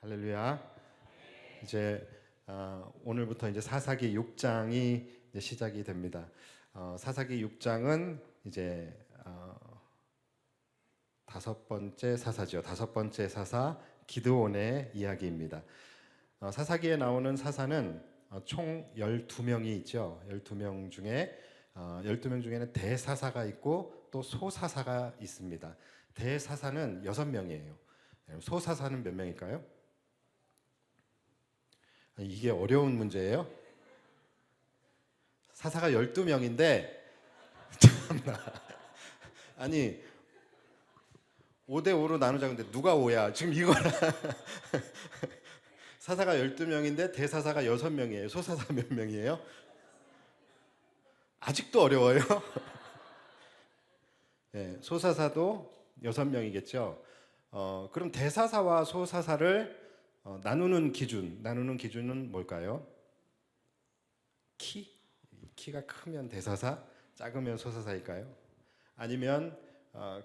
할렐루야. 이제 오늘부터 이제 사사기 6장이 이제 시작이 됩니다. 사사기 6장은 이제 다섯 번째 사사죠. 다섯 번째 사사 기드온의 이야기입니다. 사사기에 나오는 사사는 총 12명이 있죠. 12명 중에 12명 중에는 대사사가 있고 또 소사사가 있습니다. 대사사는 6명이에요. 소사사는 몇 명일까요? 이게 어려운 문제예요. 사사가 12명인데 참나. 아니 5대5로 나누자. 근데 누가 5야? 지금 이거랑 사사가 12명인데 대사사가 6명이에요. 소사사 몇 명이에요? 아직도 어려워요. 네, 소사사도 6명이겠죠. 그럼 대사사와 소사사를 나누는 기준은 뭘까요? 키가 크면 대사사, 작으면 소사사일까요? 아니면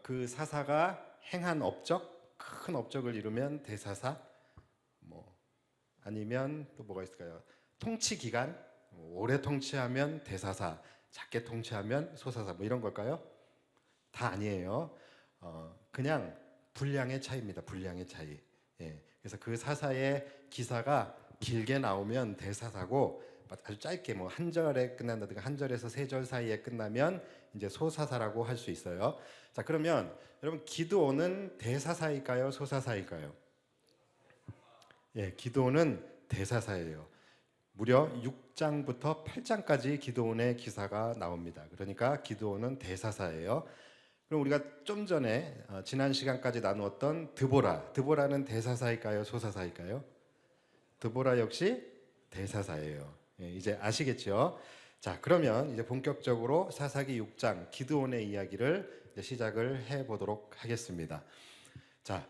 그 사사가 행한 업적, 큰 업적을 이루면 대사사, 아니면 또 뭐가 있을까요? 통치 기간, 오래 통치하면 대사사, 작게 통치하면 소사사, 이런 걸까요? 다 아니에요. 그냥 분량의 차이입니다. 분량의 차이. 예. 그래서 그 사사의 기사가 길게 나오면 대사사고, 아주 짧게 한 절에 끝난다든가 한 절에서 세 절 사이에 끝나면 이제 소사사라고 할 수 있어요. 자, 그러면 여러분 기드온은 대사사일까요? 소사사일까요? 예, 기드온은 대사사예요. 무려 6장부터 8장까지 기드온의 기사가 나옵니다. 그러니까 기드온은 대사사예요. 그럼 우리가 좀 전에 지난 시간까지 나누었던 드보라는 대사사일까요? 소사사일까요? 드보라 역시 대사사예요. 예, 이제 아시겠죠? 자, 그러면 이제 본격적으로 사사기 6장 기드온의 이야기를 이제 시작을 해보도록 하겠습니다. 자,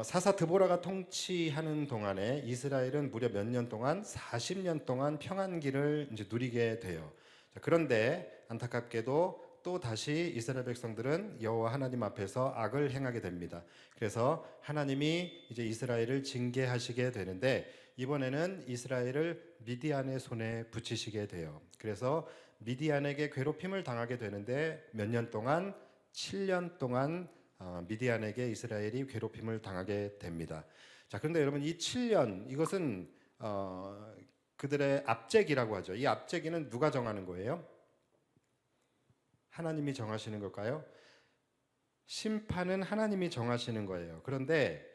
사사 드보라가 통치하는 동안에 이스라엘은 무려 몇 년 동안 40년 동안 평안기를 이제 누리게 돼요. 자, 그런데 안타깝게도 또 다시 이스라엘 백성들은 여호와 하나님 앞에서 악을 행하게 됩니다. 그래서 하나님이 이제 이스라엘을 징계하시게 되는데 이번에는 이스라엘을 미디안의 손에 붙이시게 돼요. 그래서 미디안에게 괴롭힘을 당하게 되는데 몇 년 동안 7년 동안 미디안에게 이스라엘이 괴롭힘을 당하게 됩니다. 자, 그런데 여러분 이 7년 이것은 그들의 압제기라고 하죠. 이 압제기는 누가 정하는 거예요? 하나님이 정하시는 걸까요? 심판은 하나님이 정하시는 거예요. 그런데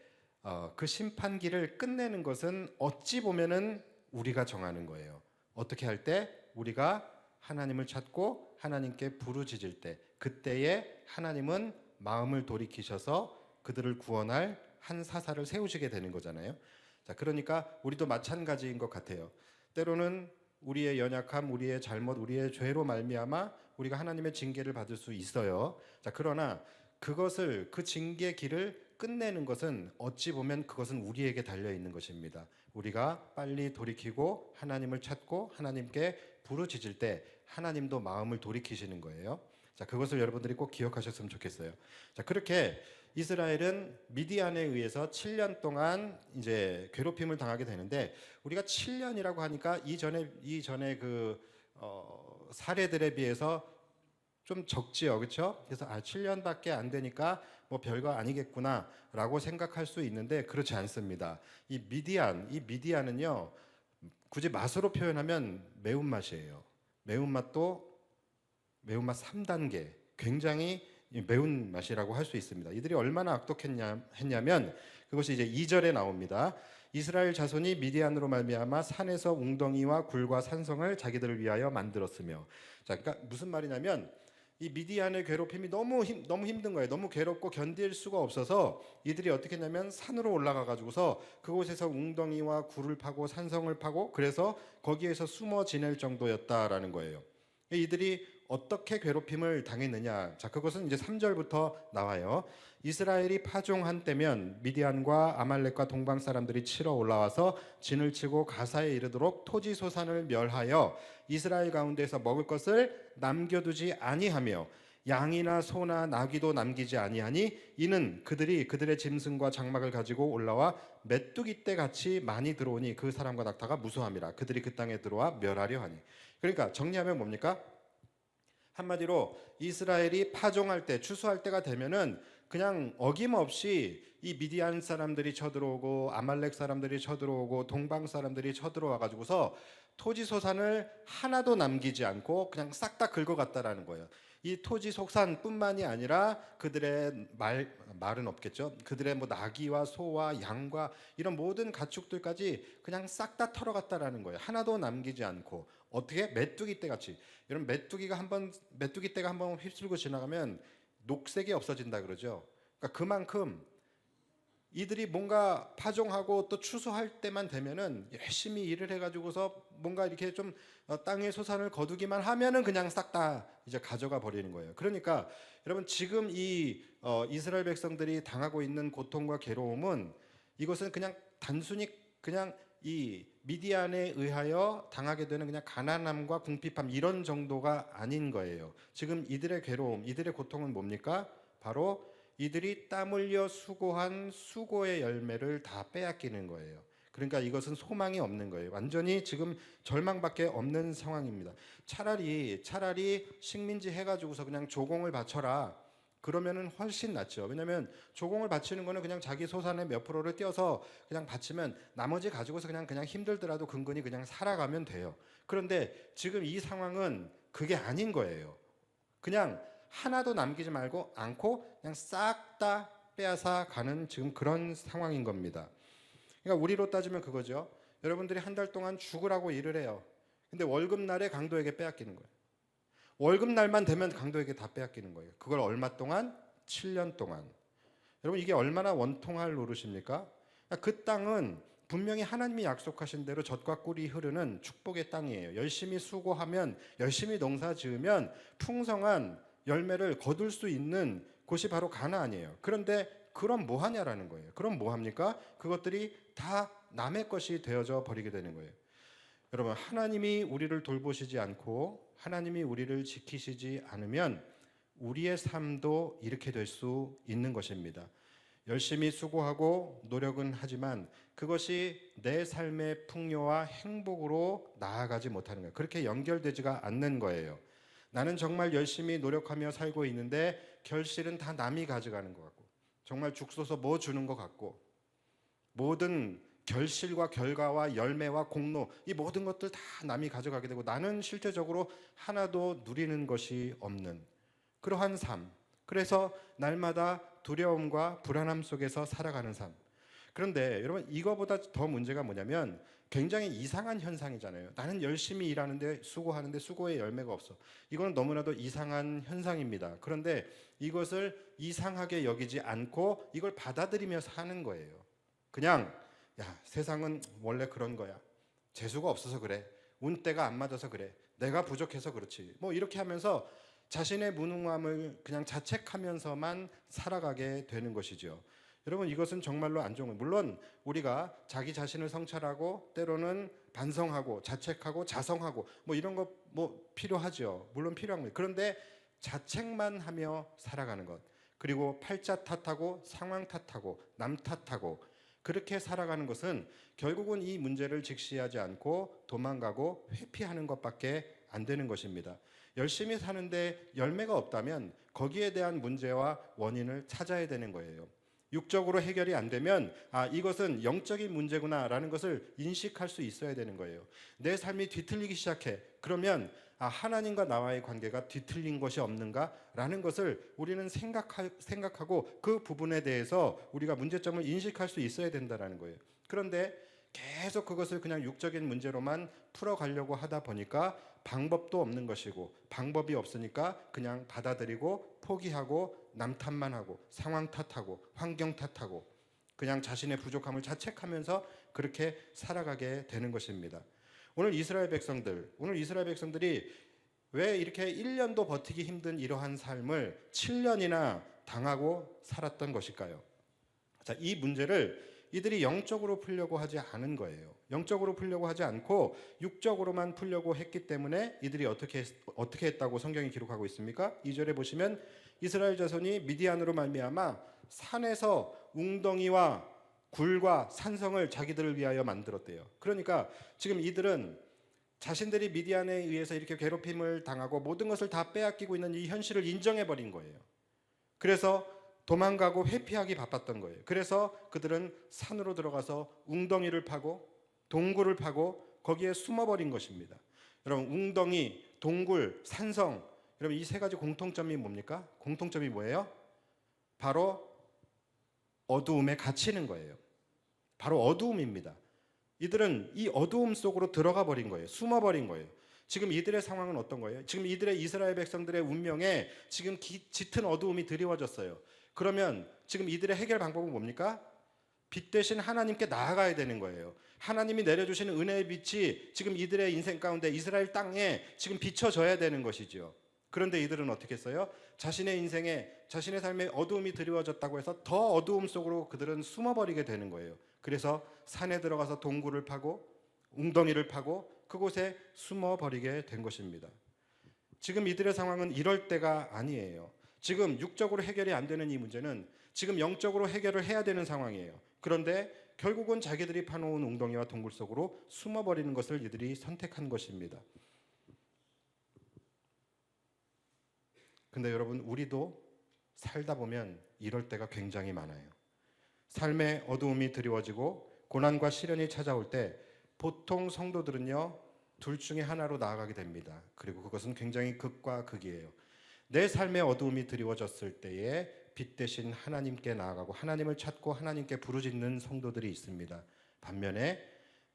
그 심판기를 끝내는 것은 어찌 보면은 우리가 정하는 거예요. 어떻게 할 때? 우리가 하나님을 찾고 하나님께 부르짖을 때, 그때에 하나님은 마음을 돌이키셔서 그들을 구원할 한 사사를 세우시게 되는 거잖아요. 자, 그러니까 우리도 마찬가지인 것 같아요. 때로는 우리의 연약함, 우리의 잘못, 우리의 죄로 말미암아 우리가 하나님의 징계를 받을 수 있어요. 자, 그러나 그 징계 길을 끝내는 것은 어찌 보면 그것은 우리에게 달려 있는 것입니다. 우리가 빨리 돌이키고 하나님을 찾고 하나님께 부르짖을 때 하나님도 마음을 돌이키시는 거예요. 자, 그것을 여러분들이 꼭 기억하셨으면 좋겠어요. 자, 그렇게 이스라엘은 미디안에 의해서 7년 동안 이제 괴롭힘을 당하게 되는데, 우리가 7년이라고 하니까 이전에 그 사례들에 비해서 좀 적지요, 그렇죠? 그래서 7년밖에 안 되니까 뭐 별거 아니겠구나라고 생각할 수 있는데 그렇지 않습니다. 이 미디안은요, 굳이 맛으로 표현하면 매운맛이에요. 매운맛도 매운맛 3단계, 굉장히 매운 맛이라고 할 수 있습니다. 이들이 얼마나 악독했냐면 그것이 이제 2절에 나옵니다. 이스라엘 자손이 미디안으로 말미암아 산에서 웅덩이와 굴과 산성을 자기들을 위하여 만들었으며. 자, 그러니까 무슨 말이냐면 이 미디안의 괴롭힘이 너무 힘든 거예요. 너무 괴롭고 견딜 수가 없어서 이들이 어떻게 했냐면 산으로 올라가 가지고서 그곳에서 웅덩이와 굴을 파고 산성을 파고 그래서 거기에서 숨어 지낼 정도였다라는 거예요. 이들이 어떻게 괴롭힘을 당했느냐? 자, 그것은 이제 3절부터 나와요. 이스라엘이 파종한 때면 미디안과 아말렉과 동방 사람들이 치러 올라와서 진을 치고 가사에 이르도록 토지 소산을 멸하여 이스라엘 가운데서 먹을 것을 남겨두지 아니하며 양이나 소나 나귀도 남기지 아니하니 이는 그들이 그들의 짐승과 장막을 가지고 올라와 메뚜기 떼 같이 많이 들어오니 그 사람과 낙타가 무수함이라. 그들이 그 땅에 들어와 멸하려 하니. 그러니까 정리하면 뭡니까? 한마디로 이스라엘이 파종할 때, 추수할 때가 되면은 그냥 어김없이 이 미디안 사람들이 쳐들어오고 아말렉 사람들이 쳐들어오고 동방 사람들이 쳐들어와 가지고서 토지 소산을 하나도 남기지 않고 그냥 싹 다 긁어갔다라는 거예요. 이 토지 소산뿐만이 아니라 그들의 말은 없겠죠. 그들의 뭐 나귀와 소와 양과 이런 모든 가축들까지 그냥 싹 다 털어갔다라는 거예요. 하나도 남기지 않고. 어떻게? 메뚜기 떼 같이. 여러분, 메뚜기 떼가 한번 휩쓸고 지나가면 녹색이 없어진다 그러죠. 그러니까 그만큼 이들이 뭔가 파종하고 또 추수할 때만 되면은 열심히 일을 해가지고서 뭔가 이렇게 좀 땅의 소산을 거두기만 하면은 그냥 싹 다 이제 가져가 버리는 거예요. 그러니까 여러분, 지금 이 이스라엘 백성들이 당하고 있는 고통과 괴로움은, 이것은 그냥 단순히 그냥 이 미디안에 의하여 당하게 되는 그냥 가난함과 궁핍함 이런 정도가 아닌 거예요. 지금 이들의 괴로움, 이들의 고통은 뭡니까? 바로 이들이 땀 흘려 수고한 수고의 열매를 다 빼앗기는 거예요. 그러니까 이것은 소망이 없는 거예요. 완전히 지금 절망밖에 없는 상황입니다. 차라리 식민지 해가지고서 그냥 조공을 바쳐라. 그러면은 훨씬 낫죠. 왜냐하면 조공을 바치는 거는 그냥 자기 소산의 몇 프로를 떼어서 그냥 바치면 나머지 가지고서 그냥 힘들더라도 근근히 그냥 살아가면 돼요. 그런데 지금 이 상황은 그게 아닌 거예요. 그냥 하나도 남기지 말고 않고 그냥 싹 다 빼앗아 가는 지금 그런 상황인 겁니다. 그러니까 우리로 따지면 그거죠. 여러분들이 한 달 동안 죽으라고 일을 해요. 근데 월급날에 강도에게 빼앗기는 거예요. 월급날만 되면 강도에게 다 빼앗기는 거예요. 그걸 얼마 동안? 7년 동안. 여러분, 이게 얼마나 원통할 노릇입니까? 그 땅은 분명히 하나님이 약속하신 대로 젖과 꿀이 흐르는 축복의 땅이에요. 열심히 수고하면, 열심히 농사 지으면 풍성한 열매를 거둘 수 있는 곳이 바로 가나안이에요. 그런데 그럼 뭐 하냐라는 거예요. 그럼 뭐 합니까? 그것들이 다 남의 것이 되어져 버리게 되는 거예요. 여러분, 하나님이 우리를 돌보시지 않고 하나님이 우리를 지키시지 않으면 우리의 삶도 이렇게 될 수 있는 것입니다. 열심히 수고하고 노력은 하지만 그것이 내 삶의 풍요와 행복으로 나아가지 못하는 거예요. 그렇게 연결되지가 않는 거예요. 나는 정말 열심히 노력하며 살고 있는데 결실은 다 남이 가져가는 것 같고, 정말 죽서서 뭐 주는 것 같고, 모든 결실과 결과와 열매와 공로, 이 모든 것들 다 남이 가져가게 되고 나는 실제적으로 하나도 누리는 것이 없는 그러한 삶. 그래서 날마다 두려움과 불안함 속에서 살아가는 삶. 그런데 여러분, 이거보다 더 문제가 뭐냐면 굉장히 이상한 현상이잖아요. 나는 열심히 일하는데 수고하는데 수고의 열매가 없어. 이거는 너무나도 이상한 현상입니다. 그런데 이것을 이상하게 여기지 않고 이걸 받아들이며 사는 거예요. 그냥 세상은 원래 그런 거야. 재수가 없어서 그래. 운때가 안 맞아서 그래. 내가 부족해서 그렇지. 뭐 이렇게 하면서 자신의 무능함을 그냥 자책하면서만 살아가게 되는 것이죠. 여러분, 이것은 정말로 안 좋은 거예요. 물론 우리가 자기 자신을 성찰하고 때로는 반성하고 자책하고 자성하고 뭐 이런 거 뭐 필요하죠. 물론 필요한 거예요. 그런데 자책만 하며 살아가는 것, 그리고 팔자 탓하고 상황 탓하고 남 탓하고 그렇게 살아가는 것은 결국은 이 문제를 직시하지 않고 도망가고 회피하는 것밖에 안 되는 것입니다. 열심히 사는데 열매가 없다면 거기에 대한 문제와 원인을 찾아야 되는 거예요. 육적으로 해결이 안 되면 이것은 영적인 문제구나라는 것을 인식할 수 있어야 되는 거예요. 내 삶이 뒤틀리기 시작해. 그러면 하나님과 나와의 관계가 뒤틀린 것이 없는가라는 것을 우리는 생각하고 그 부분에 대해서 우리가 문제점을 인식할 수 있어야 된다는 거예요. 그런데 계속 그것을 그냥 육적인 문제로만 풀어가려고 하다 보니까 방법도 없는 것이고, 방법이 없으니까 그냥 받아들이고 포기하고 남 탓만 하고 상황 탓하고 환경 탓하고 그냥 자신의 부족함을 자책하면서 그렇게 살아가게 되는 것입니다. 오늘 이스라엘 백성들이 왜 이렇게 1년도 버티기 힘든 이러한 삶을 7년이나 당하고 살았던 것일까요? 자, 이 문제를 이들이 영적으로 풀려고 하지 않은 거예요. 영적으로 풀려고 하지 않고 육적으로만 풀려고 했기 때문에 이들이 어떻게 했다고 성경이 기록하고 있습니까? 2절에 보시면 이스라엘 자손이 미디안으로 말미암아 산에서 웅덩이와 굴과 산성을 자기들을 위하여 만들었대요. 그러니까 지금 이들은 자신들이 미디안에 의해서 이렇게 괴롭힘을 당하고 모든 것을 다 빼앗기고 있는 이 현실을 인정해 버린 거예요. 그래서 도망가고 회피하기 바빴던 거예요. 그래서 그들은 산으로 들어가서 웅덩이를 파고 동굴을 파고 거기에 숨어버린 것입니다. 여러분, 웅덩이, 동굴, 산성, 여러분 이 세 가지 공통점이 뭡니까? 공통점이 뭐예요? 바로 어두움에 갇히는 거예요. 바로 어두움입니다. 이들은 이 어두움 속으로 들어가 버린 거예요. 숨어버린 거예요. 지금 이들의 상황은 어떤 거예요? 지금 이들의 이스라엘 백성들의 운명에 지금 짙은 어두움이 드리워졌어요. 그러면 지금 이들의 해결 방법은 뭡니까? 빛 대신 하나님께 나아가야 되는 거예요. 하나님이 내려주시는 은혜의 빛이 지금 이들의 인생 가운데 이스라엘 땅에 지금 비춰져야 되는 것이죠. 그런데 이들은 어떻게 했어요? 자신의 인생에 자신의 삶에 어두움이 드리워졌다고 해서 더 어두움 속으로 그들은 숨어버리게 되는 거예요. 그래서 산에 들어가서 동굴을 파고 웅덩이를 파고 그곳에 숨어버리게 된 것입니다. 지금 이들의 상황은 이럴 때가 아니에요. 지금 육적으로 해결이 안 되는 이 문제는 지금 영적으로 해결을 해야 되는 상황이에요. 그런데 결국은 자기들이 파놓은 웅덩이와 동굴 속으로 숨어버리는 것을 이들이 선택한 것입니다. 근데 여러분, 우리도 살다 보면 이럴 때가 굉장히 많아요. 삶의 어두움이 드리워지고 고난과 시련이 찾아올 때 보통 성도들은요, 둘 중에 하나로 나아가게 됩니다. 그리고 그것은 굉장히 극과 극이에요. 내 삶의 어두움이 드리워졌을 때에 빛 대신 하나님께 나아가고 하나님을 찾고 하나님께 부르짖는 성도들이 있습니다. 반면에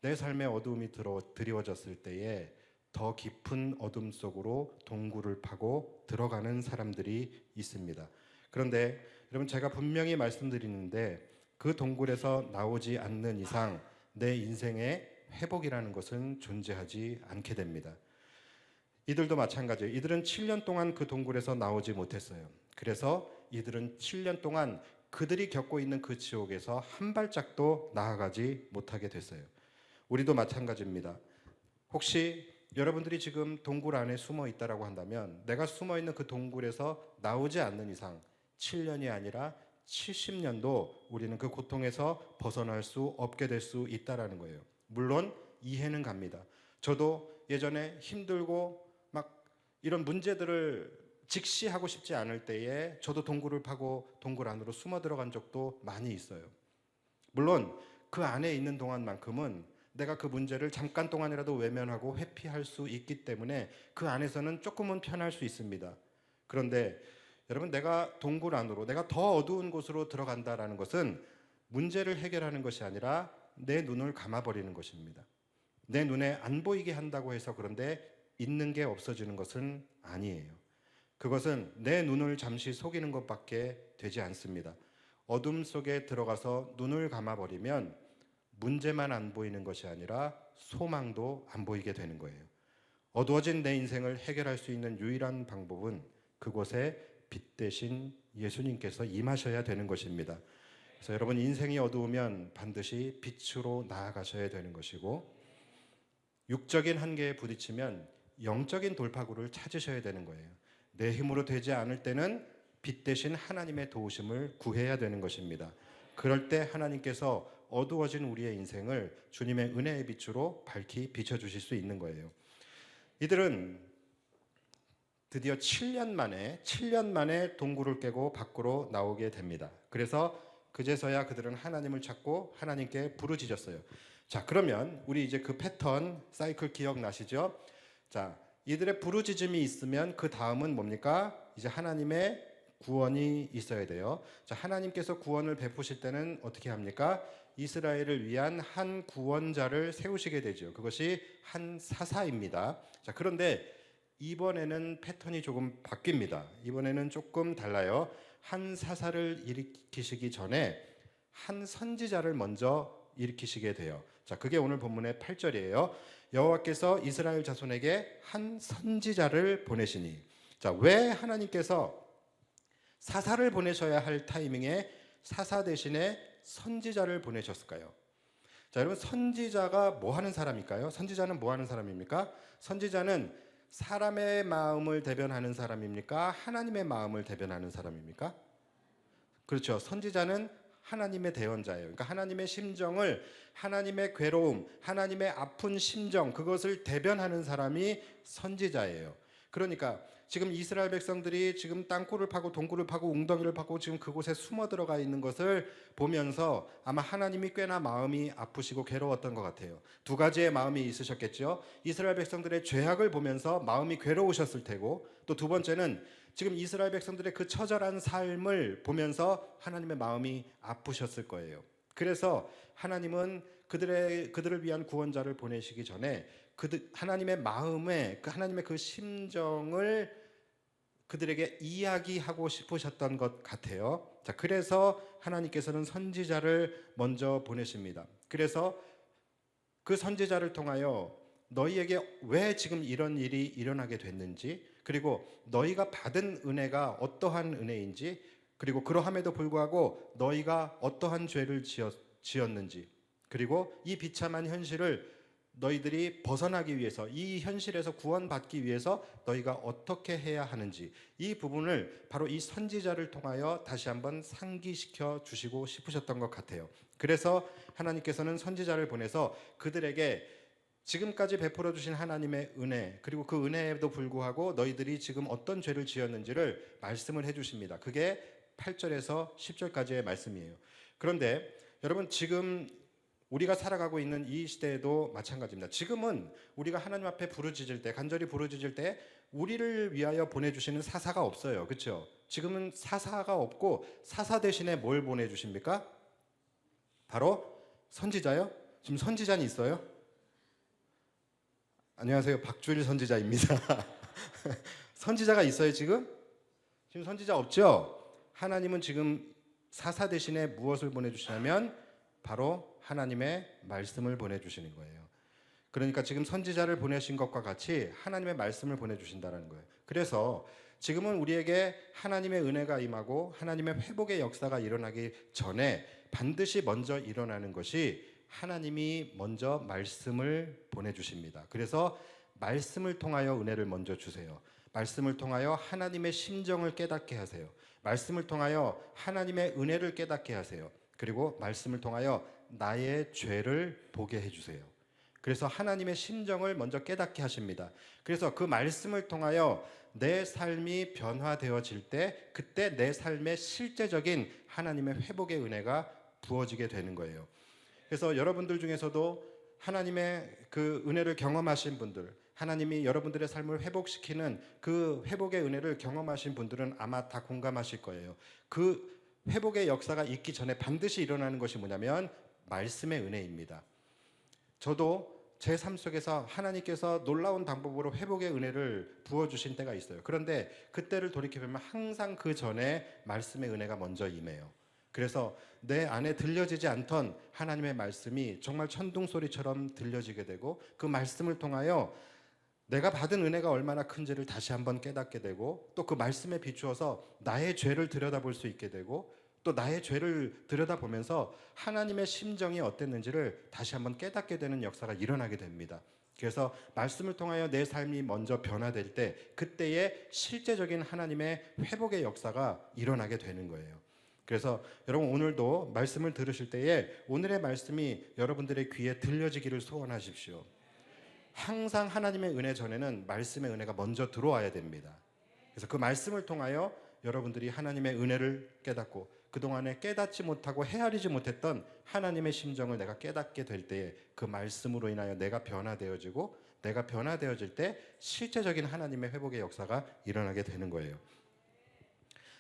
내 삶의 어두움이 드리워졌을 때에 더 깊은 어둠 속으로 동굴을 파고 들어가는 사람들이 있습니다. 그런데 여러분, 제가 분명히 말씀드리는데 그 동굴에서 나오지 않는 이상 내 인생에 회복이라는 것은 존재하지 않게 됩니다. 이들도 마찬가지예요. 이들은 7년 동안 그 동굴에서 나오지 못했어요. 그래서 이들은 7년 동안 그들이 겪고 있는 그 지옥에서 한 발짝도 나아가지 못하게 됐어요. 우리도 마찬가지입니다. 혹시 여러분들이 지금 동굴 안에 숨어 있다라고 한다면 내가 숨어 있는 그 동굴에서 나오지 않는 이상 7년이 아니라 70년도 우리는 그 고통에서 벗어날 수 없게 될 수 있다라는 거예요. 물론 이해는 갑니다. 저도 예전에 힘들고 막 이런 문제들을 직시하고 싶지 않을 때에 저도 동굴을 파고 동굴 안으로 숨어 들어간 적도 많이 있어요. 물론 그 안에 있는 동안만큼은 내가 그 문제를 잠깐 동안이라도 외면하고 회피할 수 있기 때문에 그 안에서는 조금은 편할 수 있습니다. 그런데 여러분, 내가 동굴 안으로, 내가 더 어두운 곳으로 들어간다라는 것은 문제를 해결하는 것이 아니라 내 눈을 감아버리는 것입니다. 내 눈에 안 보이게 한다고 해서 그런데 있는 게 없어지는 것은 아니에요. 그것은 내 눈을 잠시 속이는 것밖에 되지 않습니다. 어둠 속에 들어가서 눈을 감아버리면 문제만 안 보이는 것이 아니라 소망도 안 보이게 되는 거예요. 어두워진 내 인생을 해결할 수 있는 유일한 방법은 그곳에 빛 대신 예수님께서 임하셔야 되는 것입니다. 그래서 여러분, 인생이 어두우면 반드시 빛으로 나아가셔야 되는 것이고, 육적인 한계에 부딪히면 영적인 돌파구를 찾으셔야 되는 거예요. 내 힘으로 되지 않을 때는 빛 대신 하나님의 도우심을 구해야 되는 것입니다. 그럴 때 하나님께서 어두워진 우리의 인생을 주님의 은혜의 빛으로 밝히 비춰주실 수 있는 거예요. 이들은 드디어 7년 만에 동굴을 깨고 밖으로 나오게 됩니다. 그래서 그제서야 그들은 하나님을 찾고 하나님께 부르짖었어요. 자, 그러면 우리 이제 그 패턴, 사이클 기억나시죠? 자, 이들의 부르짖음이 있으면 그 다음은 뭡니까? 이제 하나님의 구원이 있어야 돼요. 자, 하나님께서 구원을 베푸실 때는 어떻게 합니까? 이스라엘을 위한 한 구원자를 세우시게 되죠. 그것이 한 사사입니다. 자, 그런데 이번에는 패턴이 조금 바뀝니다. 이번에는 조금 달라요. 한 사사를 일으키시기 전에 한 선지자를 먼저 일으키시게 돼요. 자, 그게 오늘 본문의 8절이에요. 여호와께서 이스라엘 자손에게 한 선지자를 보내시니. 자, 왜 하나님께서 사사를 보내셔야 할 타이밍에 사사 대신에 선지자를 보내셨을까요? 자, 여러분, 선지자가 뭐 하는 사람일까요? 선지자는 뭐 하는 사람입니까? 선지자는 사람의 마음을 대변하는 사람입니까? 하나님의 마음을 대변하는 사람입니까? 그렇죠. 선지자는 하나님의 대언자예요. 그러니까 하나님의 심정을, 하나님의 괴로움, 하나님의 아픈 심정, 그것을 대변하는 사람이 선지자예요. 그러니까 지금 이스라엘 백성들이 지금 땅굴을 파고 동굴을 파고 웅덩이를 파고 지금 그곳에 숨어 들어가 있는 것을 보면서 아마 하나님이 꽤나 마음이 아프시고 괴로웠던 것 같아요. 두 가지의 마음이 있으셨겠죠. 이스라엘 백성들의 죄악을 보면서 마음이 괴로우셨을 테고, 또 두 번째는 지금 이스라엘 백성들의 그 처절한 삶을 보면서 하나님의 마음이 아프셨을 거예요. 그래서 하나님은 그들을 위한 구원자를 보내시기 전에 하나님의 마음에, 하나님의 그 심정을 그들에게 이야기하고 싶으셨던 것 같아요. 자, 그래서 하나님께서는 선지자를 먼저 보내십니다. 그래서 그 선지자를 통하여 너희에게 왜 지금 이런 일이 일어나게 됐는지, 그리고 너희가 받은 은혜가 어떠한 은혜인지, 그리고 그러함에도 불구하고 너희가 어떠한 죄를 지었는지, 그리고 이 비참한 현실을 너희들이 벗어나기 위해서, 이 현실에서 구원받기 위해서 너희가 어떻게 해야 하는지, 이 부분을 바로 이 선지자를 통하여 다시 한번 상기시켜 주시고 싶으셨던 것 같아요. 그래서 하나님께서는 선지자를 보내서 그들에게 지금까지 베풀어 주신 하나님의 은혜, 그리고 그 은혜에도 불구하고 너희들이 지금 어떤 죄를 지었는지를 말씀을 해주십니다. 그게 8절에서 10절까지의 말씀이에요. 그런데 여러분, 지금 우리가 살아가고 있는 이 시대에도 마찬가지입니다. 지금은 우리가 하나님 앞에 부르짖을 때, 간절히 부르짖을 때 우리를 위하여 보내주시는 사사가 없어요. 그렇죠? 지금은 사사가 없고 사사 대신에 뭘 보내주십니까? 바로 선지자요? 지금 선지자는 있어요? 안녕하세요, 박주일 선지자입니다. 선지자가 있어요 지금? 지금 선지자 없죠? 하나님은 지금 사사 대신에 무엇을 보내주시냐면 바로 하나님의 말씀을 보내주시는 거예요. 그러니까 지금 선지자를 보내신 것과 같이 하나님의 말씀을 보내주신다는 거예요. 그래서 지금은 우리에게 하나님의 은혜가 임하고 하나님의 회복의 역사가 일어나기 전에 반드시 먼저 일어나는 것이 하나님이 먼저 말씀을 보내주십니다. 그래서 말씀을 통하여 은혜를 먼저 주세요. 말씀을 통하여 하나님의 심정을 깨닫게 하세요. 말씀을 통하여 하나님의 은혜를 깨닫게 하세요. 그리고 말씀을 통하여 나의 죄를 보게 해주세요. 그래서 하나님의 심정을 먼저 깨닫게 하십니다. 그래서 그 말씀을 통하여 내 삶이 변화되어질 때, 그때 내 삶에 실제적인 하나님의 회복의 은혜가 부어지게 되는 거예요. 그래서 여러분들 중에서도 하나님의 그 은혜를 경험하신 분들, 하나님이 여러분들의 삶을 회복시키는 그 회복의 은혜를 경험하신 분들은 아마 다 공감하실 거예요. 그 회복의 역사가 있기 전에 반드시 일어나는 것이 뭐냐면 말씀의 은혜입니다. 저도 제 삶 속에서 하나님께서 놀라운 방법으로 회복의 은혜를 부어주신 때가 있어요. 그런데 그때를 돌이켜보면 항상 그 전에 말씀의 은혜가 먼저 임해요. 그래서 내 안에 들려지지 않던 하나님의 말씀이 정말 천둥소리처럼 들려지게 되고, 그 말씀을 통하여 내가 받은 은혜가 얼마나 큰지를 다시 한번 깨닫게 되고, 또 그 말씀에 비추어서 나의 죄를 들여다볼 수 있게 되고, 또 나의 죄를 들여다보면서 하나님의 심정이 어땠는지를 다시 한번 깨닫게 되는 역사가 일어나게 됩니다. 그래서 말씀을 통하여 내 삶이 먼저 변화될 때, 그때의 실제적인 하나님의 회복의 역사가 일어나게 되는 거예요. 그래서 여러분, 오늘도 말씀을 들으실 때에 오늘의 말씀이 여러분들의 귀에 들려지기를 소원하십시오. 항상 하나님의 은혜 전에는 말씀의 은혜가 먼저 들어와야 됩니다. 그래서 그 말씀을 통하여 여러분들이 하나님의 은혜를 깨닫고, 그동안에 깨닫지 못하고 헤아리지 못했던 하나님의 심정을 내가 깨닫게 될 때에 그 말씀으로 인하여 내가 변화되어지고, 내가 변화되어질 때 실제적인 하나님의 회복의 역사가 일어나게 되는 거예요.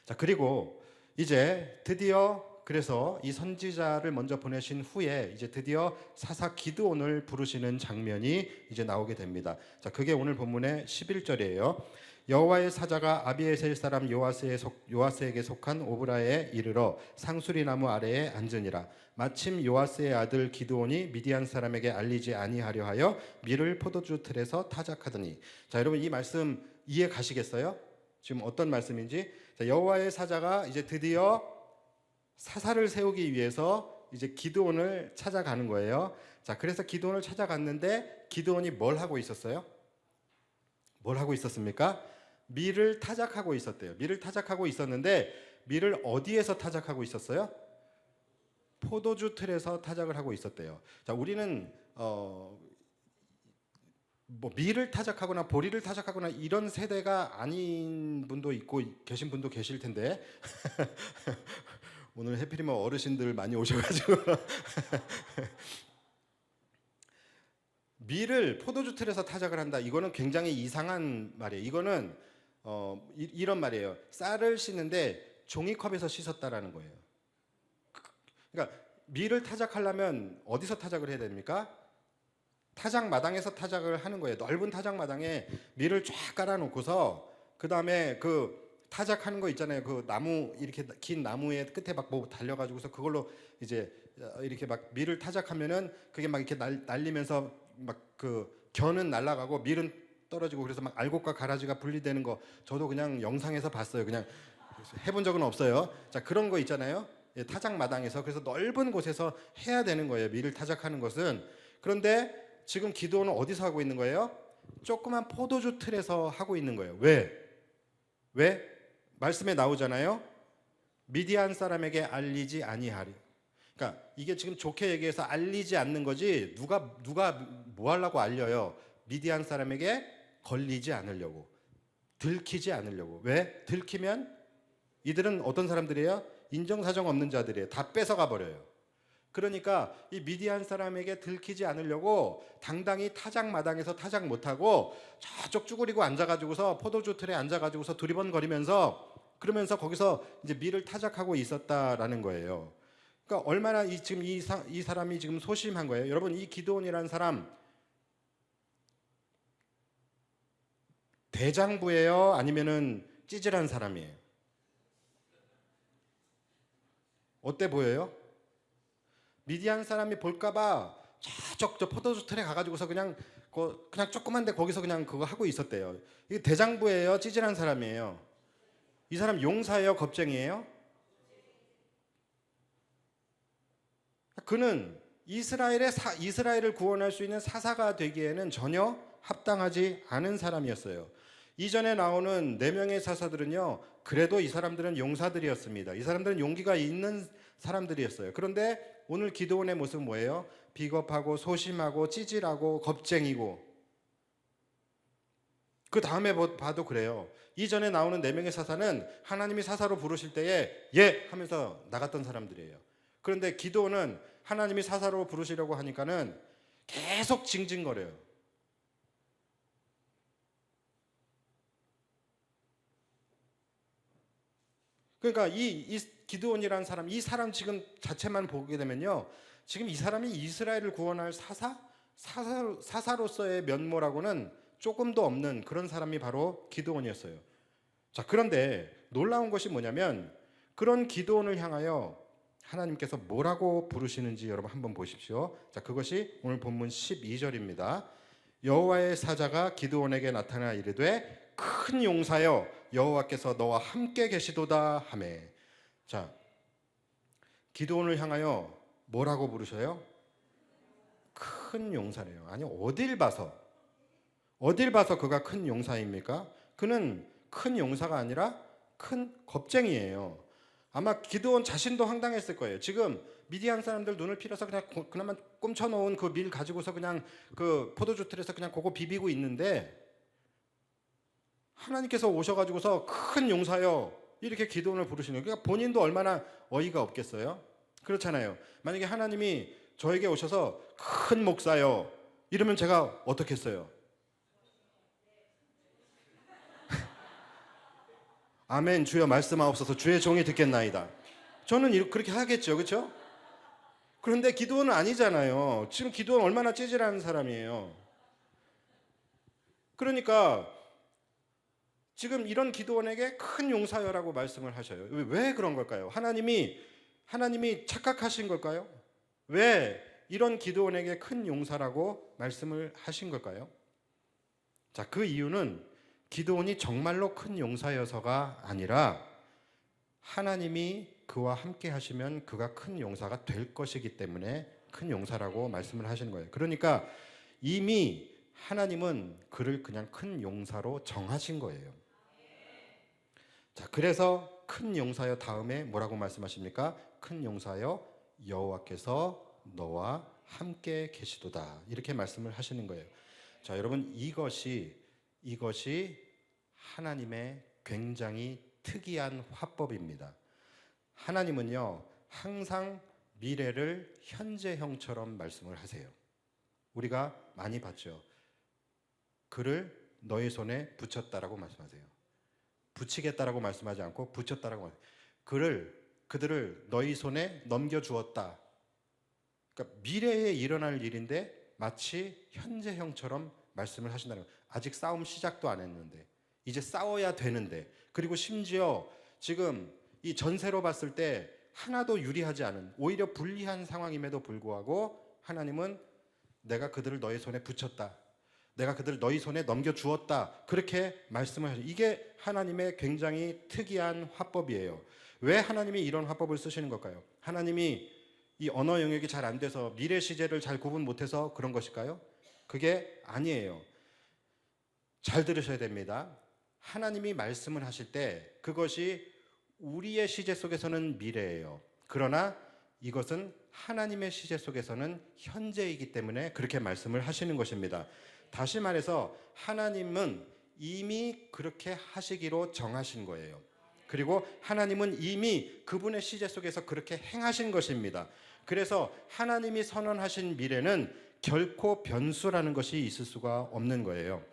자, 그리고 이제 드디어, 그래서 이 선지자를 먼저 보내신 후에 이제 드디어 사사 기드온을 부르시는 장면이 이제 나오게 됩니다. 자, 그게 오늘 본문의 11절이에요. 여호와의 사자가 아비에셀 사람 요아스에게 속한 오브라에 이르러 상수리 나무 아래에 앉으니라. 마침 요아스의 아들 기드온이 미디안 사람에게 알리지 아니하려 하여 밀을 포도주 틀에서 타작하더니. 자, 여러분, 이 말씀 이해 가시겠어요? 지금 어떤 말씀인지. 자, 여호와의 사자가 이제 드디어 사사를 세우기 위해서 이제 기드온을 찾아가는 거예요. 자, 그래서 기드온을 찾아갔는데 기드온이 뭘 하고 있었어요? 뭘 하고 있었습니까? 밀을 타작하고 있었대요. 밀을 타작하고 있었는데 밀을 어디에서 타작하고 있었어요? 포도주 틀에서 타작을 하고 있었대요. 자, 우리는 뭐 밀을 타작하거나 보리를 타작하거나 이런 세대가 아닌 분도 있고 계신 분도 계실 텐데 오늘 해필이면 어르신들 많이 오셔가지고 밀을 포도주 틀에서 타작을 한다. 이거는 굉장히 이상한 말이에요. 이거는 이런 말이에요. 쌀을 씻는데 종이컵에서 씻었다라는 거예요. 그러니까 밀을 타작하려면 어디서 타작을 해야 됩니까? 타작 마당에서 타작을 하는 거예요. 넓은 타작 마당에 밀을 쫙 깔아놓고서 그 다음에 그 타작하는 거 있잖아요. 그 나무 이렇게 긴 나무에 끝에 막 뭐 달려가지고서 그걸로 이제 이렇게 막 밀을 타작하면은 그게 막 이렇게 날리면서 막 그 겨는 날아가고 밀은 떨어지고 그래서 막 알곡과 가라지가 분리되는 거 저도 그냥 영상에서 봤어요. 그냥 해본 적은 없어요. 자, 그런 거 있잖아요. 예, 타작 마당에서 그래서 넓은 곳에서 해야 되는 거예요. 밀을 타작하는 것은. 그런데 지금 기드온은 어디서 하고 있는 거예요? 조그만 포도주 틀에서 하고 있는 거예요. 왜? 왜? 말씀에 나오잖아요. 미디안 사람에게 알리지 아니하리. 그러니까 이게 지금 좋게 얘기해서 알리지 않는 거지 누가 뭐 하려고 알려요? 미디안 사람에게 걸리지 않으려고, 들키지 않으려고. 왜? 들키면 이들은 어떤 사람들이에요? 인정사정 없는 자들이에요. 다 뺏어가 버려요. 그러니까 이 미디안 사람에게 들키지 않으려고 당당히 타작 마당에서 타작 못하고 저쪽 쭈그리고 앉아가지고서 포도주 틀에 앉아가지고서 두리번거리면서 그러면서 거기서 이제 밀을 타작하고 있었다라는 거예요. 그러니까 얼마나 지금 이 사람이 지금 소심한 거예요. 여러분, 이 기드온이라는 사람 대장부예요? 아니면은 찌질한 사람이에요? 어때 보여요? 미디안 사람이 볼까봐 저 포도주 틀에 가가지고서 그냥 조그만데 거기서 그냥 그거 하고 있었대요. 이게 대장부예요? 찌질한 사람이에요? 이 사람 용사예요? 겁쟁이에요? 그는 이스라엘을 구원할 수 있는 사사가 되기에는 전혀 합당하지 않은 사람이었어요. 이전에 나오는 4명의 사사들은요, 그래도 이 사람들은 용사들이었습니다. 이 사람들은 용기가 있는 사람들이었어요. 그런데 오늘 기드온의 모습은 뭐예요? 비겁하고 소심하고 찌질하고 겁쟁이고. 그 다음에 봐도 그래요. 이전에 나오는 4명의 사사는 하나님이 사사로 부르실 때에 예 하면서 나갔던 사람들이에요. 그런데 기드온은 하나님이 사사로 부르시려고 하니까는 계속 징징거려요. 그러니까 이 기드온이라는 사람, 이 사람 지금 자체만 보게 되면요, 지금 이 사람이 이스라엘을 구원할 사사로서의 면모라고는 조금도 없는 그런 사람이 바로 기드온이었어요. 자, 그런데 놀라운 것이 뭐냐면 그런 기드온을 향하여 하나님께서 뭐라고 부르시는지 여러분 한번 보십시오. 자, 그것이 오늘 본문 12절입니다. 여호와의 사자가 기드온에게 나타나 이르되 큰 용사여 여호와께서 너와 함께 계시도다 하매. 자, 기드온을 향하여 뭐라고 부르셔요? 큰 용사래요. 아니, 어딜 봐서 그가 큰 용사입니까? 그는 큰 용사가 아니라 큰 겁쟁이에요. 아마 기드온 자신도 황당했을 거예요. 지금 미디안 사람들 눈을 필어서 그나마 꼼쳐놓은 그 밀 가지고서 그냥 그 포도주 틀에서 그냥 그거 비비고 있는데 하나님께서 오셔가지고서 큰 용사여 이렇게 기드온을 부르시는, 그러니까 본인도 얼마나 어이가 없겠어요? 그렇잖아요. 만약에 하나님이 저에게 오셔서 큰 목사여 이러면 제가 어떻게 했어요? 아멘. 주여 말씀하옵소서. 주의 종이 듣겠나이다. 저는 그렇게 하겠죠. 그렇죠? 그런데 기드온은 아니잖아요. 지금 기드온 얼마나 찌질한 사람이에요. 그러니까 지금 이런 기드온에게 큰 용사여라고 말씀을 하셔요. 왜 그런 걸까요? 하나님이 착각하신 걸까요? 왜 이런 기드온에게 큰 용사라고 말씀을 하신 걸까요? 자, 그 이유는 기드온이 정말로 큰 용사여서가 아니라 하나님이 그와 함께 하시면 그가 큰 용사가 될 것이기 때문에 큰 용사라고 말씀을 하시는 거예요. 그러니까 이미 하나님은 그를 그냥 큰 용사로 정하신 거예요. 자, 그래서 큰 용사여 다음에 뭐라고 말씀하십니까? 큰 용사여 여호와께서 너와 함께 계시도다. 이렇게 말씀을 하시는 거예요. 자, 여러분 이것이 하나님의 굉장히 특이한 화법입니다. 하나님은요, 항상 미래를 현재형처럼 말씀을 하세요. 우리가 많이 봤죠. 그를 너의 손에 붙였다라고 말씀하세요. 붙이겠다라고 말씀하지 않고 붙였다라고 말씀하세요. 그들을 너희 손에 넘겨주었다. 그러니까 미래에 일어날 일인데 마치 현재형처럼 말씀을 하신다는 거예요. 아직 싸움 시작도 안 했는데 이제 싸워야 되는데, 그리고 심지어 지금 이 전세로 봤을 때 하나도 유리하지 않은, 오히려 불리한 상황임에도 불구하고 하나님은 내가 그들을 너희 손에 붙였다, 내가 그들을 너희 손에 넘겨주었다, 그렇게 말씀을 하셔요. 이게 하나님의 굉장히 특이한 화법이에요. 왜 하나님이 이런 화법을 쓰시는 걸까요? 하나님이 이 언어 영역이 잘 안 돼서 미래 시제를 잘 구분 못해서 그런 것일까요? 그게 아니에요. 잘 들으셔야 됩니다. 하나님이 말씀을 하실 때 그것이 우리의 시제 속에서는 미래예요. 그러나 이것은 하나님의 시제 속에서는 현재이기 때문에 그렇게 말씀을 하시는 것입니다. 다시 말해서 하나님은 이미 그렇게 하시기로 정하신 거예요. 그리고 하나님은 이미 그분의 시제 속에서 그렇게 행하신 것입니다. 그래서 하나님이 선언하신 미래는 결코 변수라는 것이 있을 수가 없는 거예요.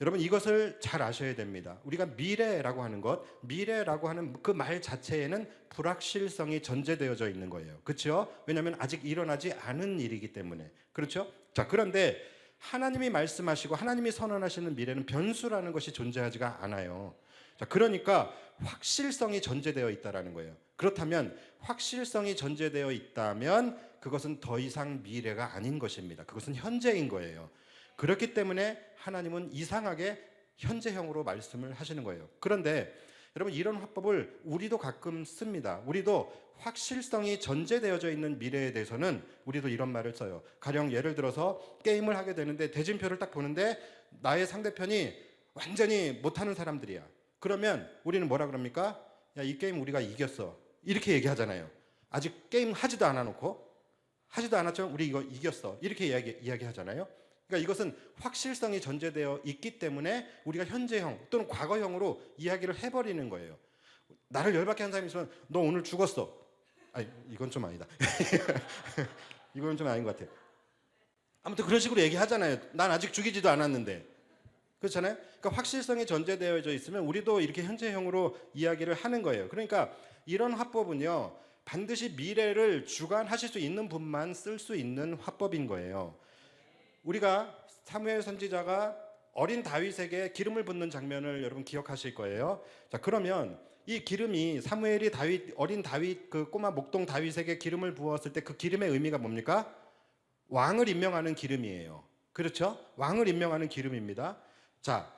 여러분 이것을 잘 아셔야 됩니다. 우리가 미래라고 하는 그 말 자체에는 불확실성이 전제되어져 있는 거예요. 그렇죠? 왜냐하면 아직 일어나지 않은 일이기 때문에. 그렇죠? 자, 그런데 하나님이 말씀하시고 하나님이 선언하시는 미래는 변수라는 것이 존재하지가 않아요. 자, 그러니까 확실성이 전제되어 있다라는 거예요. 그렇다면 확실성이 전제되어 있다면 그것은 더 이상 미래가 아닌 것입니다. 그것은 현재인 거예요. 그렇기 때문에 하나님은 이상하게 현재형으로 말씀을 하시는 거예요. 그런데 여러분 이런 화법을 우리도 가끔 씁니다. 우리도 확실성이 전제되어져 있는 미래에 대해서는 우리도 이런 말을 써요. 가령 예를 들어서 게임을 하게 되는데 대진표를 딱 보는데 나의 상대편이 완전히 못하는 사람들이야. 그러면 우리는 뭐라 그럽니까? 야, 이 게임 우리가 이겼어. 이렇게 얘기하잖아요. 아직 게임 하지도 않았지만 우리 이거 이겼어. 이렇게 이야기하잖아요. 그러니까 이것은 확실성이 전제되어 있기 때문에 우리가 현재형 또는 과거형으로 이야기를 해버리는 거예요. 나를 열받게 한 사람이 있으면 너 오늘 죽었어. 아니, 이건 좀 아니다. 이건 좀 아닌 것 같아요. 아무튼 그런 식으로 얘기하잖아요. 난 아직 죽이지도 않았는데. 그렇잖아요. 그러니까 확실성이 전제되어져 있으면 우리도 이렇게 현재형으로 이야기를 하는 거예요. 그러니까 이런 화법은요, 반드시 미래를 주관하실 수 있는 분만 쓸 수 있는 화법인 거예요. 우리가 사무엘 선지자가 어린 다윗에게 기름을 붓는 장면을 여러분 기억하실 거예요. 자, 그러면 이 기름이 사무엘이 어린 다윗, 그 꼬마 목동 다윗에게 기름을 부었을 때 그 기름의 의미가 뭡니까? 왕을 임명하는 기름이에요. 그렇죠? 왕을 임명하는 기름입니다. 자,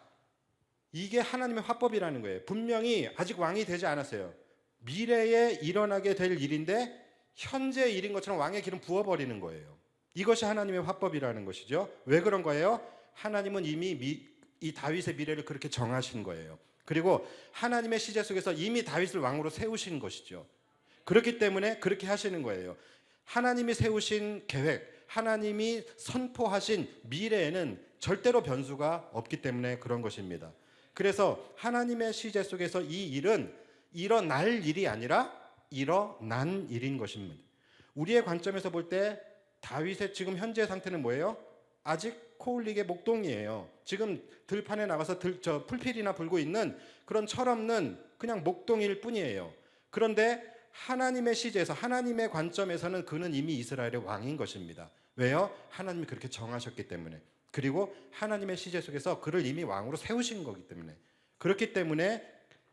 이게 하나님의 화법이라는 거예요. 분명히 아직 왕이 되지 않았어요. 미래에 일어나게 될 일인데 현재 일인 것처럼 왕의 기름 부어버리는 거예요. 이것이 하나님의 화법이라는 것이죠. 왜 그런 거예요? 하나님은 이미 이 다윗의 미래를 그렇게 정하신 거예요. 그리고 하나님의 시제 속에서 이미 다윗을 왕으로 세우신 것이죠. 그렇기 때문에 그렇게 하시는 거예요. 하나님이 세우신 계획, 하나님이 선포하신 미래에는 절대로 변수가 없기 때문에 그런 것입니다. 그래서 하나님의 시제 속에서 이 일은 일어날 일이 아니라 일어난 일인 것입니다. 우리의 관점에서 볼 때 다윗의 지금 현재 상태는 뭐예요? 아직 코울릭의 목동이에요. 지금 들판에 나가서 풀필이나 불고 있는 그런 철없는 그냥 목동일 뿐이에요. 그런데 하나님의 시제에서, 하나님의 관점에서는 그는 이미 이스라엘의 왕인 것입니다. 왜요? 하나님이 그렇게 정하셨기 때문에. 그리고 하나님의 시제 속에서 그를 이미 왕으로 세우신 거기 때문에. 그렇기 때문에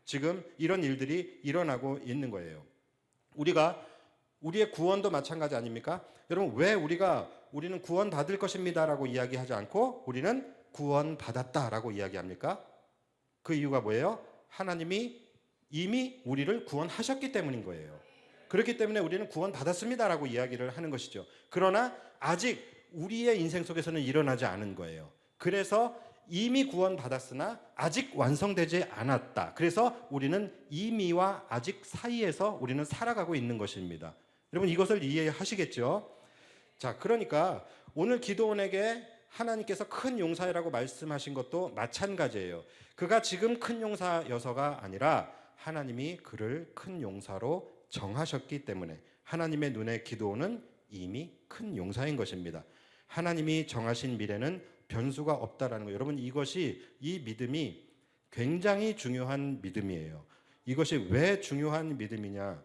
지금 이런 일들이 일어나고 있는 거예요. 우리의 구원도 마찬가지 아닙니까? 여러분, 왜 우리는 구원 받을 것입니다라고 이야기하지 않고 우리는 구원 받았다라고 이야기합니까? 그 이유가 뭐예요? 하나님이 이미 우리를 구원하셨기 때문인 거예요. 그렇기 때문에 우리는 구원받았습니다라고 이야기를 하는 것이죠. 그러나 아직 우리의 인생 속에서는 일어나지 않은 거예요. 그래서 이미 구원받았으나 아직 완성되지 않았다. 그래서 우리는 이미와 아직 사이에서 우리는 살아가고 있는 것입니다. 여러분 이것을 이해하시겠죠? 자, 그러니까 오늘 기도원에게 하나님께서 큰 용사라고 말씀하신 것도 마찬가지예요. 그가 지금 큰 용사여서가 아니라 하나님이 그를 큰 용사로 정하셨기 때문에 하나님의 눈에 기도원은 이미 큰 용사인 것입니다. 하나님이 정하신 미래는 변수가 없다라는 거예요. 여러분 이것이 이 믿음이 굉장히 중요한 믿음이에요. 이것이 왜 중요한 믿음이냐?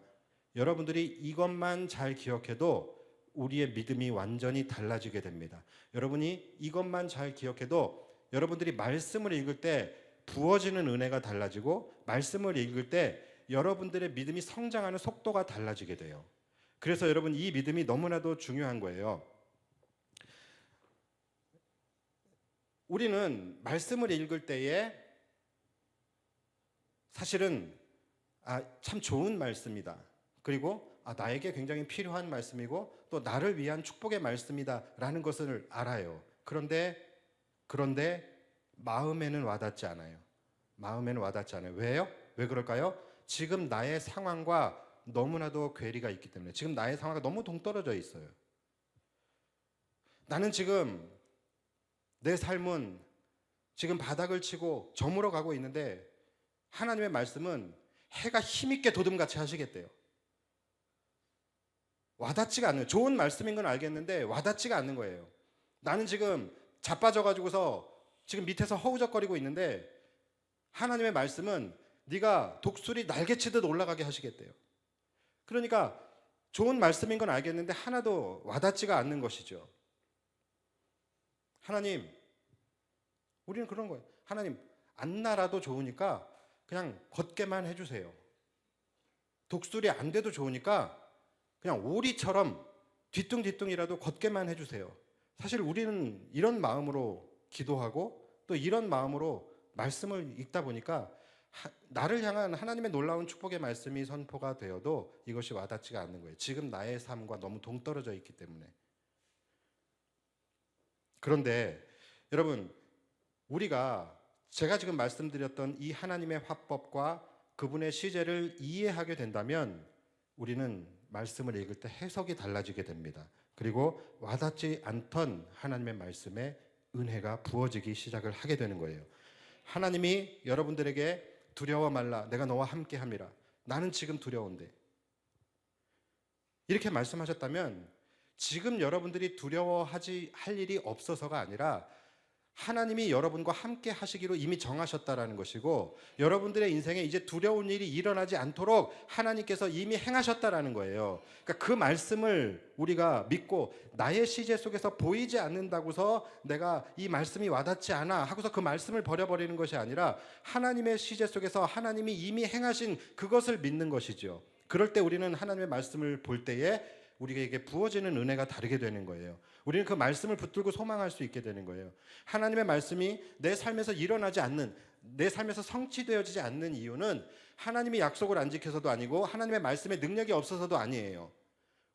여러분들이 이것만 잘 기억해도 우리의 믿음이 완전히 달라지게 됩니다. 여러분이 이것만 잘 기억해도 여러분들이 말씀을 읽을 때 부어지는 은혜가 달라지고 말씀을 읽을 때 여러분들의 믿음이 성장하는 속도가 달라지게 돼요. 그래서 여러분 이 믿음이 너무나도 중요한 거예요. 우리는 말씀을 읽을 때에 사실은 참 좋은 말씀이다. 그리고 나에게 굉장히 필요한 말씀이고 또 나를 위한 축복의 말씀이다라는 것을 알아요. 그런데 마음에는 와닿지 않아요. 마음에는 와닿지 않아요. 왜요? 왜 그럴까요? 지금 나의 상황과 너무나도 괴리가 있기 때문에, 지금 나의 상황과 너무 동떨어져 있어요. 나는 지금 내 삶은 지금 바닥을 치고 저물어 가고 있는데 하나님의 말씀은 해가 힘있게 도둠같이 하시겠대요. 와닿지가 않아요. 좋은 말씀인 건 알겠는데 와닿지가 않는 거예요. 나는 지금 자빠져가지고서 지금 밑에서 허우적거리고 있는데 하나님의 말씀은 네가 독수리 날개치듯 올라가게 하시겠대요. 그러니까 좋은 말씀인 건 알겠는데 하나도 와닿지가 않는 것이죠. 하나님, 우리는 그런 거예요. 하나님, 안 날아도 좋으니까 그냥 걷게만 해주세요. 독수리 안 돼도 좋으니까 그냥 오리처럼 뒤뚱뒤뚱이라도 걷게만 해주세요. 사실 우리는 이런 마음으로 기도하고 또 이런 마음으로 말씀을 읽다 보니까 나를 향한 하나님의 놀라운 축복의 말씀이 선포가 되어도 이것이 와닿지가 않는 거예요. 지금 나의 삶과 너무 동떨어져 있기 때문에. 그런데 여러분, 제가 지금 말씀드렸던 이 하나님의 화법과 그분의 시제를 이해하게 된다면 우리는 말씀을 읽을 때 해석이 달라지게 됩니다. 그리고 와닿지 않던 하나님의 말씀에 은혜가 부어지기 시작을 하게 되는 거예요. 하나님이 여러분들에게 두려워 말라, 내가 너와 함께 함이라. 나는 지금 두려운데. 이렇게 말씀하셨다면 지금 여러분들이 두려워할 일이 없어서가 아니라 하나님이 여러분과 함께 하시기로 이미 정하셨다라는 것이고 여러분들의 인생에 이제 두려운 일이 일어나지 않도록 하나님께서 이미 행하셨다라는 거예요. 그러니까 그 말씀을 우리가 믿고 나의 시제 속에서 보이지 않는다고서 내가 이 말씀이 와닿지 않아 하고서 그 말씀을 버려버리는 것이 아니라 하나님의 시제 속에서 하나님이 이미 행하신 그것을 믿는 것이죠. 그럴 때 우리는 하나님의 말씀을 볼 때에 우리에게 부어지는 은혜가 다르게 되는 거예요. 우리는 그 말씀을 붙들고 소망할 수 있게 되는 거예요. 하나님의 말씀이 내 삶에서 일어나지 않는, 내 삶에서 성취되어지지 않는 이유는 하나님이 약속을 안 지켜서도 아니고 하나님의 말씀에 능력이 없어서도 아니에요.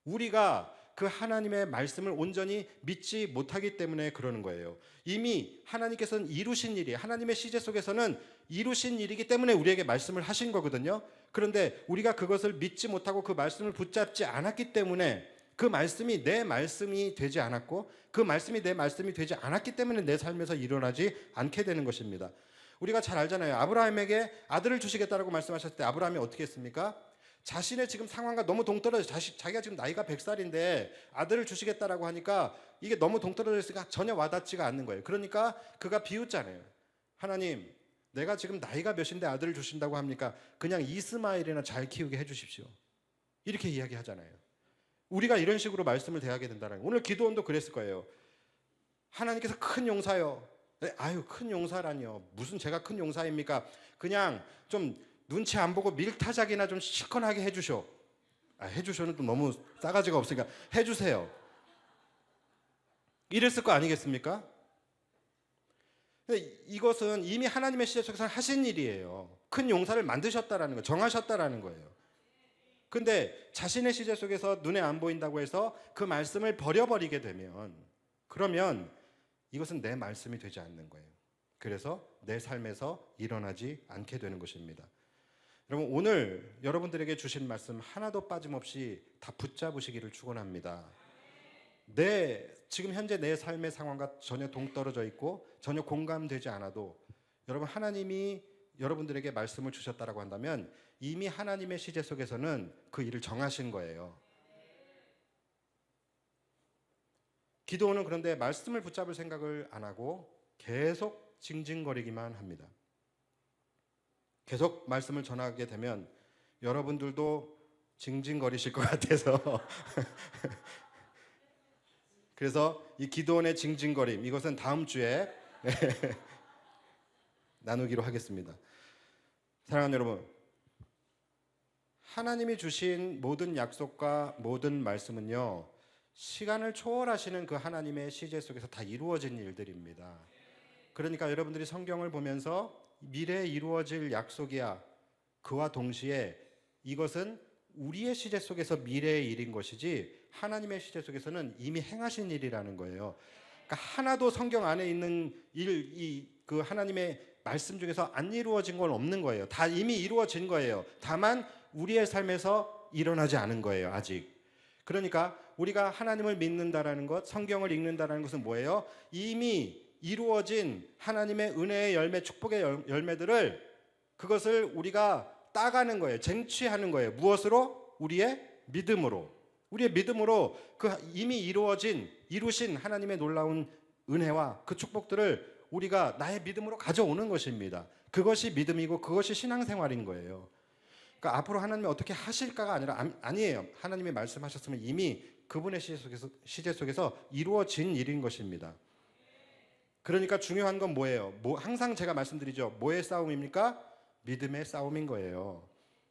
우리가 그 하나님의 말씀을 온전히 믿지 못하기 때문에 그러는 거예요. 이미 하나님께서는 이루신 일이, 하나님의 시제 속에서는 이루신 일이기 때문에 우리에게 말씀을 하신 거거든요. 그런데 우리가 그것을 믿지 못하고 그 말씀을 붙잡지 않았기 때문에 그 말씀이 내 말씀이 되지 않았고 그 말씀이 내 말씀이 되지 않았기 때문에 내 삶에서 일어나지 않게 되는 것입니다. 우리가 잘 알잖아요. 아브라함에게 아들을 주시겠다라고 말씀하셨을 때 아브라함이 어떻게 했습니까? 자신의 지금 상황과 너무 동떨어져, 자기가 지금 나이가 100살인데 아들을 주시겠다라고 하니까 이게 너무 동떨어져 있으니까 전혀 와닿지가 않는 거예요. 그러니까 그가 비웃잖아요. 하나님, 내가 지금 나이가 몇인데 아들을 주신다고 합니까? 그냥 이스마엘이나 잘 키우게 해주십시오. 이렇게 이야기하잖아요. 우리가 이런 식으로 말씀을 대하게 된다는 거예요. 오늘 기도원도 그랬을 거예요. 하나님께서 큰 용사요. 아유, 큰 용사라니요. 무슨 제가 큰 용사입니까? 그냥 좀 눈치 안 보고 밀타작이나 좀 시원하게 해주셔. 해주셔는 또 너무 싸가지가 없으니까 해주세요. 이랬을 거 아니겠습니까? 이것은 이미 하나님의 시제 속에서 하신 일이에요. 큰 용사를 만드셨다라는 거예요. 정하셨다라는 거예요. 근데 자신의 시제 속에서 눈에 안 보인다고 해서 그 말씀을 버려버리게 되면, 그러면 이것은 내 말씀이 되지 않는 거예요. 그래서 내 삶에서 일어나지 않게 되는 것입니다. 여러분, 오늘 여러분들에게 주신 말씀 하나도 빠짐없이 다 붙잡으시기를 축원합니다. 지금 현재 내 삶의 상황과 전혀 동떨어져 있고 전혀 공감되지 않아도 여러분, 하나님이 여러분들에게 말씀을 주셨다라고 한다면 이미 하나님의 시제 속에서는 그 일을 정하신 거예요. 기도는 그런데 말씀을 붙잡을 생각을 안 하고 계속 징징거리기만 합니다. 계속 말씀을 전하게 되면 여러분들도 징징거리실 것 같아서 그래서 이 기도원의 징징거림, 이것은 다음 주에 나누기로 하겠습니다. 사랑하는 여러분, 하나님이 주신 모든 약속과 모든 말씀은요, 시간을 초월하시는 그 하나님의 시제 속에서 다 이루어진 일들입니다. 그러니까 여러분들이 성경을 보면서 미래에 이루어질 약속이야, 그와 동시에 이것은 우리의 시제 속에서 미래의 일인 것이지 하나님의 시제 속에서는 이미 행하신 일이라는 거예요. 그러니까 하나도 성경 안에 있는 그 하나님의 말씀 중에서 안 이루어진 건 없는 거예요. 다 이미 이루어진 거예요. 다만 우리의 삶에서 일어나지 않은 거예요, 아직. 그러니까 우리가 하나님을 믿는다라는 것, 성경을 읽는다라는 것은 뭐예요? 이미 이루어진 하나님의 은혜의 열매, 축복의 열매들을, 그것을 우리가 따가는 거예요. 쟁취하는 거예요. 무엇으로? 우리의 믿음으로. 우리의 믿음으로 그 이미 이루신 하나님의 놀라운 은혜와 그 축복들을 우리가 나의 믿음으로 가져오는 것입니다. 그것이 믿음이고 그것이 신앙생활인 거예요. 그러니까 앞으로 하나님이 어떻게 하실까가 아니에요. 하나님이 말씀하셨으면 이미 그분의 시제 속에서 이루어진 일인 것입니다. 그러니까 중요한 건 뭐예요? 항상 제가 말씀드리죠. 뭐의 싸움입니까? 믿음의 싸움인 거예요.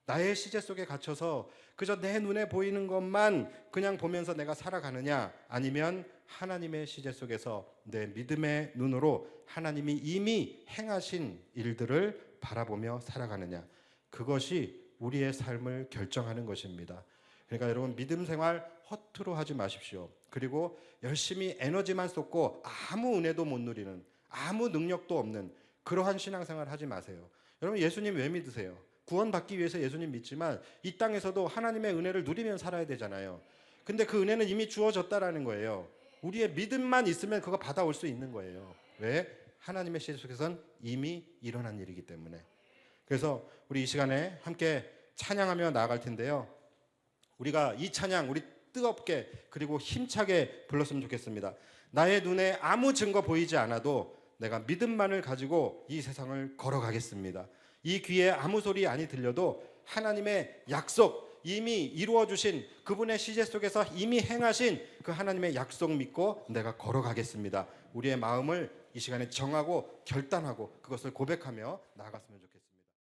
나의 시제 속에 갇혀서 그저 내 눈에 보이는 것만 그냥 보면서 내가 살아가느냐, 아니면 하나님의 시제 속에서 내 믿음의 눈으로 하나님이 이미 행하신 일들을 바라보며 살아가느냐, 그것이 우리의 삶을 결정하는 것입니다. 그러니까 여러분, 믿음 생활 허투루 하지 마십시오. 그리고 열심히 에너지만 쏟고 아무 은혜도 못 누리는, 아무 능력도 없는 그러한 신앙생활 하지 마세요. 여러분, 예수님 왜 믿으세요? 구원받기 위해서 예수님 믿지만 이 땅에서도 하나님의 은혜를 누리면 살아야 되잖아요. 근데 그 은혜는 이미 주어졌다라는 거예요. 우리의 믿음만 있으면 그거 받아올 수 있는 거예요. 왜? 하나님의 시대 속에선 이미 일어난 일이기 때문에. 그래서 우리 이 시간에 함께 찬양하며 나아갈 텐데요, 우리가 이 찬양 우리 뜨겁게 그리고 힘차게 불렀으면 좋겠습니다. 나의 눈에 아무 증거 보이지 않아도 내가 믿음만을 가지고 이 세상을 걸어가겠습니다. 이 귀에 아무 소리 아니 들려도 하나님의 약속, 이미 이루어 주신 그분의 시제 속에서 이미 행하신 그 하나님의 약속 믿고 내가 걸어가겠습니다. 우리의 마음을 이 시간에 정하고 결단하고 그것을 고백하며 나아갔으면 좋겠습니다.